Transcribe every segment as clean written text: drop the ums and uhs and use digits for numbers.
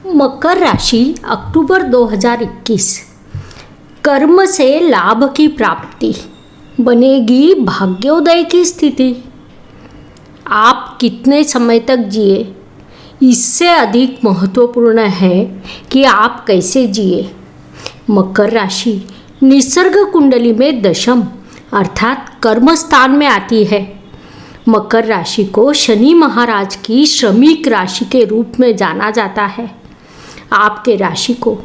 मकर राशि अक्टूबर 2021। कर्म से लाभ की प्राप्ति, बनेगी भाग्योदय की स्थिति। आप कितने समय तक जिए, इससे अधिक महत्वपूर्ण है कि आप कैसे जिए। मकर राशि निसर्ग कुंडली में दशम अर्थात कर्म स्थान में आती है। मकर राशि को शनि महाराज की श्रमिक राशि के रूप में जाना जाता है। आपके राशि को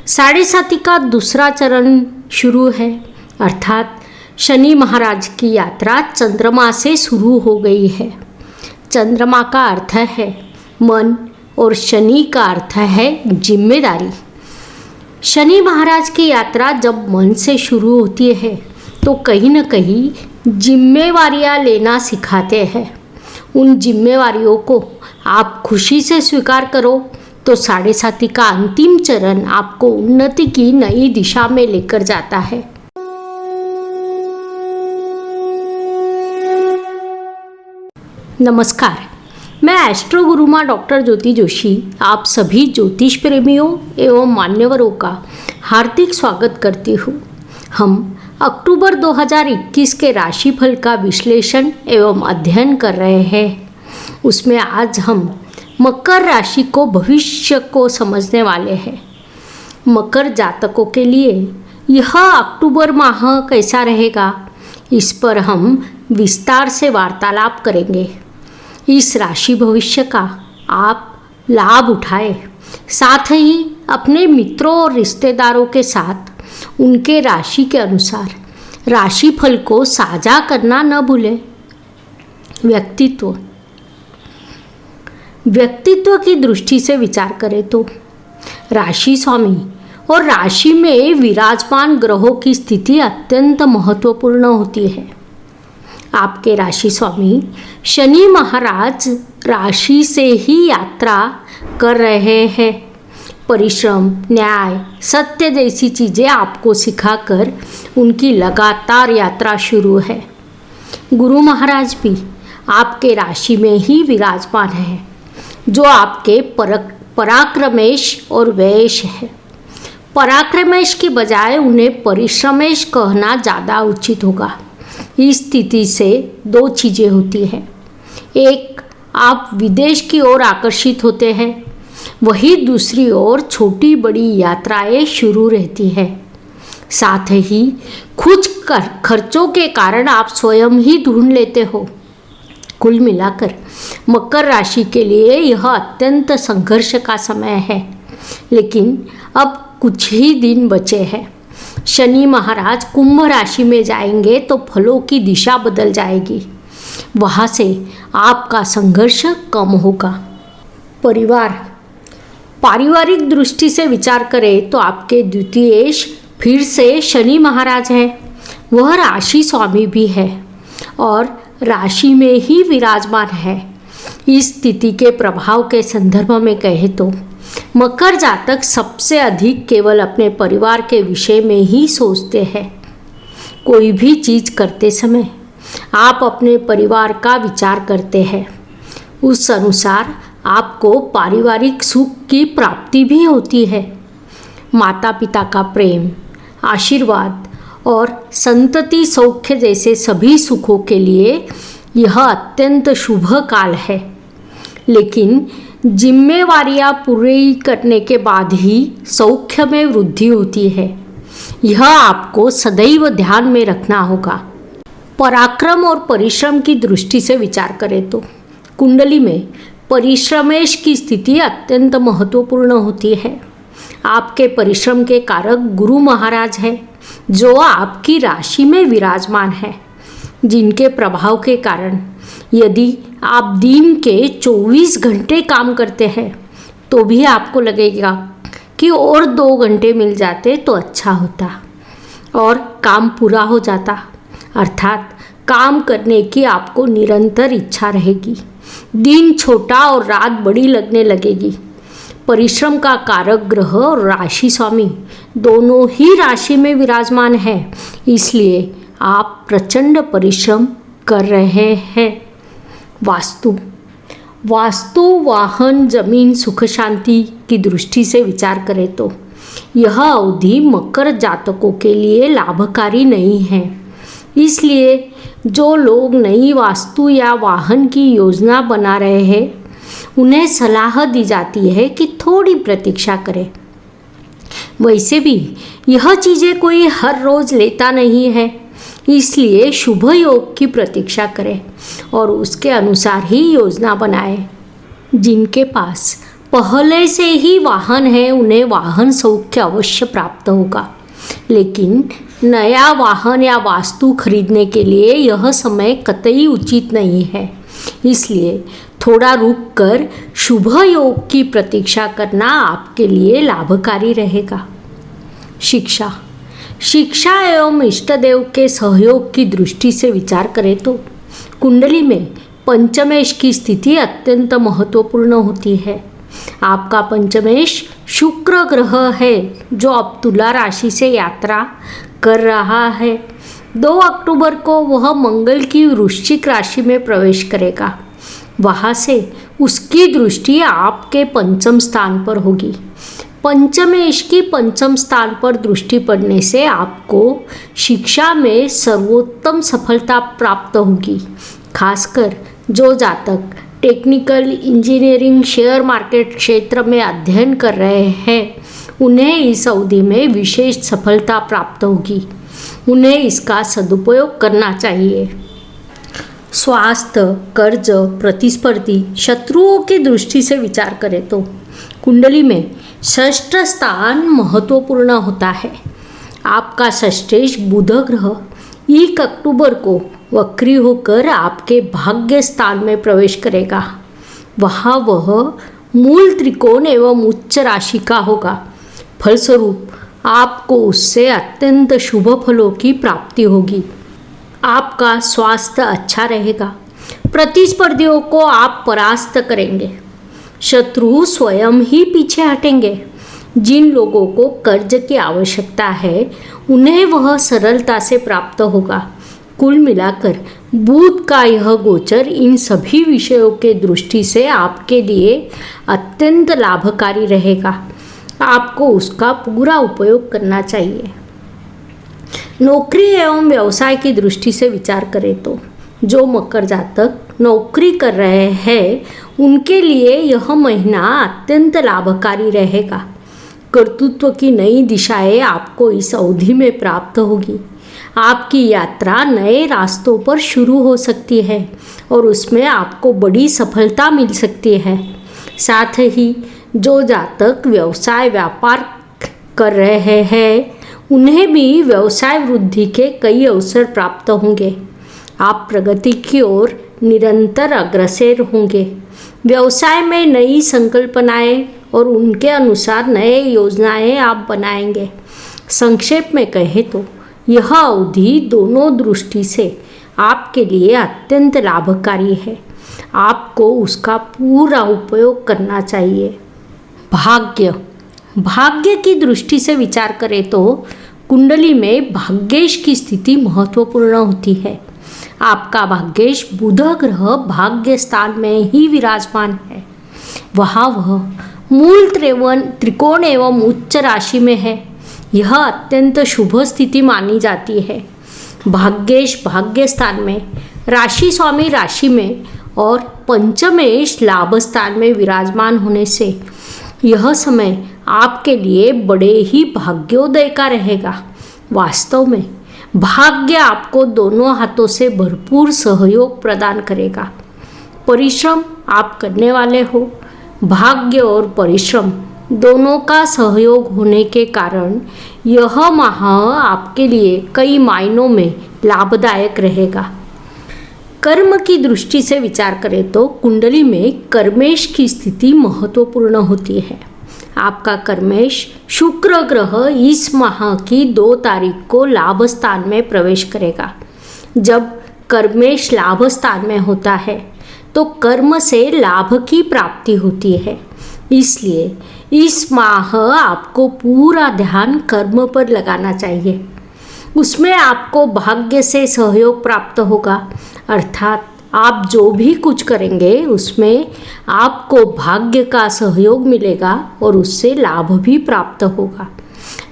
साढ़े साथी का दूसरा चरण शुरू है, अर्थात शनि महाराज की यात्रा चंद्रमा से शुरू हो गई है। चंद्रमा का अर्थ है मन और शनि का अर्थ है जिम्मेदारी। शनि महाराज की यात्रा जब मन से शुरू होती है तो कहीं न कहीं जिम्मेवारियां लेना सिखाते हैं। उन जिम्मेवारियों को आप खुशी से स्वीकार करो तो साढ़े साथी का अंतिम चरण आपको उन्नति की नई दिशा में लेकर जाता है। नमस्कार, मैं एस्ट्रो गुरुमा डॉक्टर ज्योति जोशी आप सभी ज्योतिष प्रेमियों एवं मान्यवरों का हार्दिक स्वागत करती हूँ। हम अक्टूबर 2021 के राशिफल का विश्लेषण एवं अध्ययन कर रहे हैं। उसमें आज हम मकर राशि को भविष्य को समझने वाले हैं। मकर जातकों के लिए यह अक्टूबर माह कैसा रहेगा, इस पर हम विस्तार से वार्तालाप करेंगे। इस राशि भविष्य का आप लाभ उठाएं, साथ ही अपने मित्रों और रिश्तेदारों के साथ उनके राशि के अनुसार राशिफल को साझा करना न भूलें। व्यक्तित्व की दृष्टि से विचार करें तो राशि स्वामी और राशि में विराजमान ग्रहों की स्थिति अत्यंत महत्वपूर्ण होती है। आपके राशि स्वामी शनि महाराज राशि से ही यात्रा कर रहे हैं। परिश्रम, न्याय, सत्य जैसी चीज़ें आपको सिखाकर उनकी लगातार यात्रा शुरू है। गुरु महाराज भी आपके राशि में ही विराजमान है, जो आपके पराक्रमेश और व्ययश है। पराक्रमेश की बजाय उन्हें परिश्रमेश कहना ज़्यादा उचित होगा। इस स्थिति से दो चीज़ें होती हैं। एक, आप विदेश की ओर आकर्षित होते हैं, वही दूसरी ओर छोटी बड़ी यात्राएं शुरू रहती हैं। साथ ही कुछ खर्चों के कारण आप स्वयं ही ढूंढ लेते हो। कुल मिलाकर मकर राशि के लिए यह अत्यंत संघर्ष का समय है, लेकिन अब कुछ ही दिन बचे हैं। शनि महाराज कुंभ राशि में जाएंगे तो फलों की दिशा बदल जाएगी। वहाँ से आपका संघर्ष कम होगा। पारिवारिक दृष्टि से विचार करें तो आपके द्वितीयेश फिर से शनि महाराज है। वह राशि स्वामी भी है और राशि में ही विराजमान है। इस स्थिति के प्रभाव के संदर्भ में कहें तो मकर जातक सबसे अधिक केवल अपने परिवार के विषय में ही सोचते हैं। कोई भी चीज़ करते समय आप अपने परिवार का विचार करते हैं। उस अनुसार आपको पारिवारिक सुख की प्राप्ति भी होती है। माता पिता का प्रेम, आशीर्वाद और संतति सौख्य जैसे सभी सुखों के लिए यह अत्यंत शुभ काल है। लेकिन जिम्मेवारियां पूरी करने के बाद ही सौख्य में वृद्धि होती है। यह आपको सदैव ध्यान में रखना होगा। पराक्रम और परिश्रम की दृष्टि से विचार करें तो कुंडली में परिश्रमेश की स्थिति अत्यंत महत्वपूर्ण होती है। आपके परिश्रम के कारक गुरु महाराज हैं, जो आपकी राशि में विराजमान है, जिनके प्रभाव के कारण यदि आप दिन के 24 घंटे काम करते हैं तो भी आपको लगेगा कि और 2 घंटे मिल जाते तो अच्छा होता और काम पूरा हो जाता। अर्थात काम करने की आपको निरंतर इच्छा रहेगी। दिन छोटा और रात बड़ी लगने लगेगी। परिश्रम का कारक ग्रह और राशि स्वामी दोनों ही राशि में विराजमान है, इसलिए आप प्रचंड परिश्रम कर रहे हैं। वास्तु, वाहन, जमीन, सुख शांति की दृष्टि से विचार करें तो यह अवधि मकर जातकों के लिए लाभकारी नहीं है। इसलिए जो लोग नई वास्तु या वाहन की योजना बना रहे हैं उन्हें सलाह दी जाती है कि थोड़ी प्रतीक्षा करें। वैसे भी यह चीज़ें कोई हर रोज़ लेता नहीं है, इसलिए शुभ योग की प्रतीक्षा करें और उसके अनुसार ही योजना बनाएं। जिनके पास पहले से ही वाहन है उन्हें वाहन सौख्य अवश्य प्राप्त होगा, लेकिन नया वाहन या वास्तु खरीदने के लिए यह समय कतई उचित नहीं है। इसलिए थोड़ा रुक कर शुभ योग की प्रतीक्षा करना आपके लिए लाभकारी रहेगा। शिक्षा एवं इष्ट देव के सहयोग की दृष्टि से विचार करें तो कुंडली में पंचमेश की स्थिति अत्यंत महत्वपूर्ण होती है। आपका पंचमेश शुक्र ग्रह है जो अब तुला राशि से यात्रा कर रहा है। 2 अक्टूबर को वह मंगल की वृश्चिक राशि में प्रवेश करेगा। वहाँ से उसकी दृष्टि आपके पंचम स्थान पर होगी। पंचमेश की पंचम स्थान पर दृष्टि पड़ने से आपको शिक्षा में सर्वोत्तम सफलता प्राप्त होगी। खासकर जो जातक टेक्निकल, इंजीनियरिंग, शेयर मार्केट क्षेत्र में अध्ययन कर रहे हैं उन्हें इस अवधि में विशेष सफलता प्राप्त होगी। उन्हें इसका सदुपयोग करना चाहिए। स्वास्थ्य, कर्ज, प्रतिस्पर्धी, शत्रुओं की दृष्टि से विचार करें तो कुंडली में षष्ठ स्थान महत्वपूर्ण होता है। आपका षष्ठेश बुध ग्रह 1 अक्टूबर को वक्री होकर आपके भाग्य स्थान में प्रवेश करेगा। वहाँ वह मूल त्रिकोण एवं उच्च राशि का होगा। फलस्वरूप आपको उससे अत्यंत शुभ फलों की प्राप्ति होगी। आपका स्वास्थ्य अच्छा रहेगा। प्रतिस्पर्धियों को आप परास्त करेंगे। शत्रु स्वयं ही पीछे हटेंगे। जिन लोगों को कर्ज की आवश्यकता है उन्हें वह सरलता से प्राप्त होगा। कुल मिलाकर बुध का यह गोचर इन सभी विषयों के दृष्टि से आपके लिए अत्यंत लाभकारी रहेगा। आपको उसका पूरा उपयोग करना चाहिए। नौकरी एवं व्यवसाय की दृष्टि से विचार करें तो जो मकर जातक नौकरी कर रहे हैं उनके लिए यह महीना अत्यंत लाभकारी रहेगा। कर्तृत्व की नई दिशाएं आपको इस अवधि में प्राप्त होगी। आपकी यात्रा नए रास्तों पर शुरू हो सकती है और उसमें आपको बड़ी सफलता मिल सकती है। साथ ही जो जातक व्यवसाय व्यापार कर रहे हैं उन्हें भी व्यवसाय वृद्धि के कई अवसर प्राप्त होंगे। आप प्रगति की ओर निरंतर अग्रसर होंगे। व्यवसाय में नई संकल्पनाएं और उनके अनुसार नए योजनाएं आप बनाएंगे। संक्षेप में कहें तो यह अवधि दोनों दृष्टि से आपके लिए अत्यंत लाभकारी है। आपको उसका पूरा उपयोग करना चाहिए। भाग्य की दृष्टि से विचार करें तो कुंडली में भाग्येश की स्थिति महत्वपूर्ण होती है। आपका भाग्येश बुध ग्रह भाग्य स्थान में ही विराजमान है। वहाँ वह मूल त्रिकोण एवं उच्च राशि में है। यह अत्यंत शुभ स्थिति मानी जाती है। भाग्येश भाग्य स्थान में, राशि स्वामी राशि में और पंचमेश लाभ स्थान में विराजमान होने से यह समय आपके लिए बड़े ही भाग्योदय का रहेगा। वास्तव में भाग्य आपको दोनों हाथों से भरपूर सहयोग प्रदान करेगा। परिश्रम आप करने वाले हो। भाग्य और परिश्रम दोनों का सहयोग होने के कारण यह माह आपके लिए कई मायनों में लाभदायक रहेगा। कर्म की दृष्टि से विचार करें तो कुंडली में कर्मेश की स्थिति महत्वपूर्ण होती है। आपका कर्मेश शुक्र ग्रह इस माह की 2 तारीख को लाभ स्थान में प्रवेश करेगा। जब कर्मेश लाभ स्थान में होता है तो कर्म से लाभ की प्राप्ति होती है। इसलिए इस माह आपको पूरा ध्यान कर्म पर लगाना चाहिए। उसमें आपको भाग्य से सहयोग प्राप्त होगा, अर्थात आप जो भी कुछ करेंगे उसमें आपको भाग्य का सहयोग मिलेगा और उससे लाभ भी प्राप्त होगा,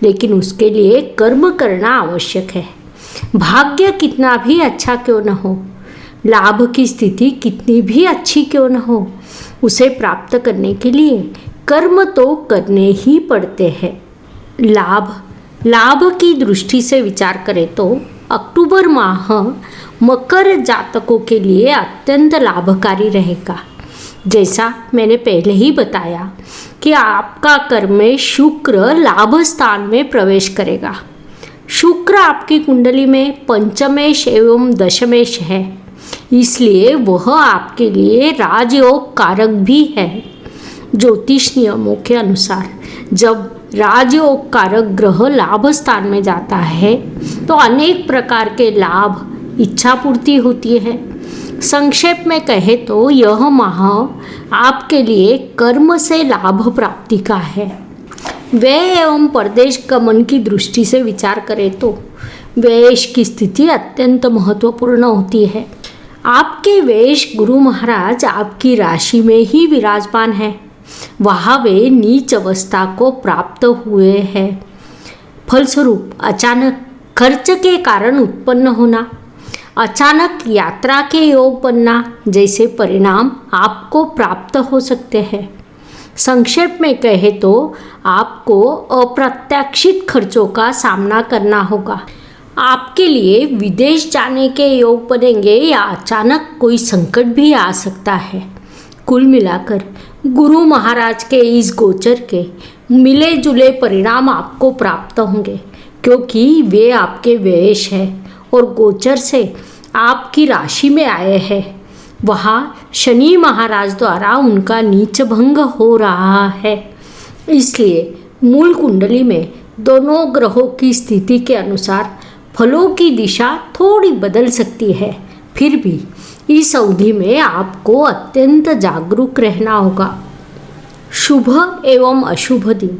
लेकिन उसके लिए कर्म करना आवश्यक है। भाग्य कितना भी अच्छा क्यों न हो, लाभ की स्थिति कितनी भी अच्छी क्यों न हो, उसे प्राप्त करने के लिए कर्म तो करने ही पड़ते हैं। लाभ की दृष्टि से विचार करें तो अक्टूबर माह मकर जातकों के लिए अत्यंत लाभकारी रहेगा। जैसा मैंने पहले ही बताया कि आपका कर्म में शुक्र लाभ स्थान में प्रवेश करेगा। शुक्र आपकी कुंडली में पंचमेश एवं दशमेश है, इसलिए वह आपके लिए राजयोग कारक भी है। ज्योतिष नियमों के अनुसार जब राजयोग कारक ग्रह लाभ स्थान में जाता है तो अनेक प्रकार के लाभ, इच्छा पूर्ति होती है। संक्षेप में कहे तो यह माह आपके लिए कर्म से लाभ प्राप्ति का है। व्यय एवं परदेश गमन की दृष्टि से विचार करें तो व्ययश की स्थिति अत्यंत महत्वपूर्ण होती है। आपके वेश गुरु महाराज आपकी राशि में ही विराजमान है, वहाँ वे नीच अवस्था को प्राप्त हुए हैं। फलस्वरूप अचानक खर्च के कारण उत्पन्न होना, अचानक यात्रा के योग बनना जैसे परिणाम आपको प्राप्त हो सकते हैं। संक्षेप में कहे तो आपको अप्रत्याशित खर्चों का सामना करना होगा। आपके लिए विदेश जाने के योग बनेंगे या अचानक कोई संकट भी आ सकता है। कुल मिलाकर गुरु महाराज के इस गोचर के मिले जुले परिणाम आपको प्राप्त होंगे, क्योंकि वे आपके व्ययश है और गोचर से आपकी राशि में आए हैं। वहाँ शनि महाराज द्वारा उनका नीच भंग हो रहा है, इसलिए मूल कुंडली में दोनों ग्रहों की स्थिति के अनुसार फलों की दिशा थोड़ी बदल सकती है। फिर भी इस अवधि में आपको अत्यंत जागरूक रहना होगा। शुभ एवं अशुभ दिन,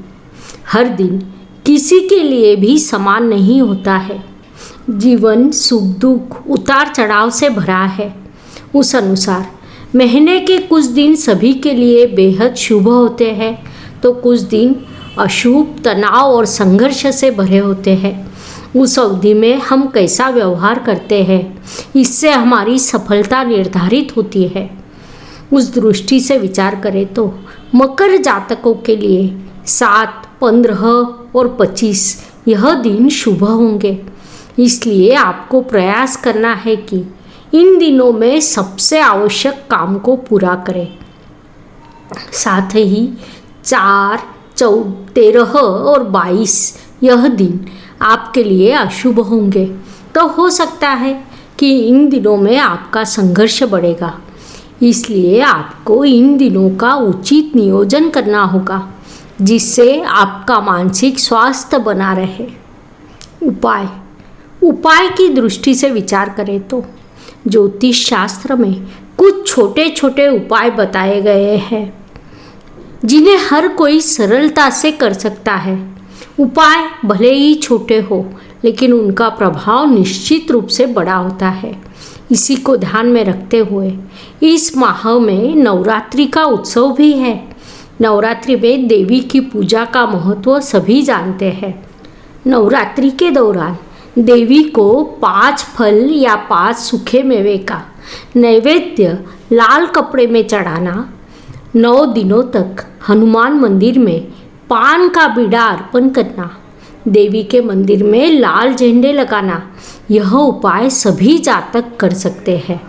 हर दिन किसी के लिए भी समान नहीं होता है। जीवन सुख दुख उतार चढ़ाव से भरा है। उस अनुसार महीने के कुछ दिन सभी के लिए बेहद शुभ होते हैं तो कुछ दिन अशुभ, तनाव और संघर्ष से भरे होते हैं। उस अवधि में हम कैसा व्यवहार करते हैं, इससे हमारी सफलता निर्धारित होती है। उस दृष्टि से विचार करें तो मकर जातकों के लिए 7, 15 और 25 यह दिन शुभ होंगे, इसलिए आपको प्रयास करना है कि इन दिनों में सबसे आवश्यक काम को पूरा करें। साथ ही 4, 13 और 22 यह दिन आपके लिए अशुभ होंगे, तो हो सकता है कि इन दिनों में आपका संघर्ष बढ़ेगा। इसलिए आपको इन दिनों का उचित नियोजन करना होगा, जिससे आपका मानसिक स्वास्थ्य बना रहे। उपाय की दृष्टि से विचार करें तो ज्योतिष शास्त्र में कुछ छोटे छोटे उपाय बताए गए हैं, जिन्हें हर कोई सरलता से कर सकता है। उपाय भले ही छोटे हो, लेकिन उनका प्रभाव निश्चित रूप से बड़ा होता है। इसी को ध्यान में रखते हुए इस माह में नवरात्रि का उत्सव भी है। नवरात्रि में देवी की पूजा का महत्व सभी जानते हैं। नवरात्रि के दौरान देवी को 5 फल या 5 सूखे मेवे का नैवेद्य लाल कपड़े में चढ़ाना, 9 दिनों तक हनुमान मंदिर में पान का बीड़ा अर्पण करना, देवी के मंदिर में लाल झंडे लगाना, यह उपाय सभी जातक कर सकते हैं।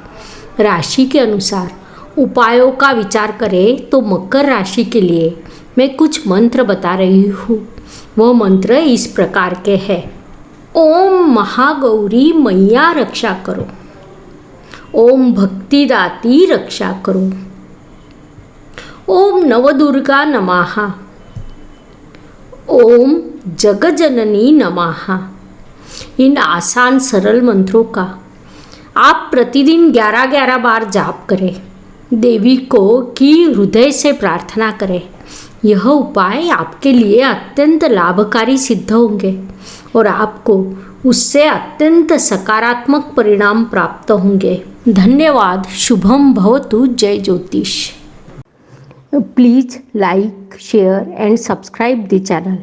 राशि के अनुसार उपायों का विचार करें तो मकर राशि के लिए मैं कुछ मंत्र बता रही हूँ। वह मंत्र इस प्रकार के हैं। ओम महागौरी मैया रक्षा करो, ओम भक्तिदाती रक्षा करो, ओम नवदुर्गा नमः, ओम जगजननी नमः। इन आसान सरल मंत्रों का आप प्रतिदिन 11-11 बार जाप करें। देवी को की हृदय से प्रार्थना करें। यह उपाय आपके लिए अत्यंत लाभकारी सिद्ध होंगे और आपको उससे अत्यंत सकारात्मक परिणाम प्राप्त होंगे। धन्यवाद। शुभम भवतु। जय ज्योतिष। Please like, share and subscribe the channel.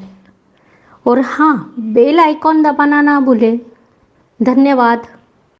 और हाँ, बेल आइकॉन दबाना ना भूलें। धन्यवाद।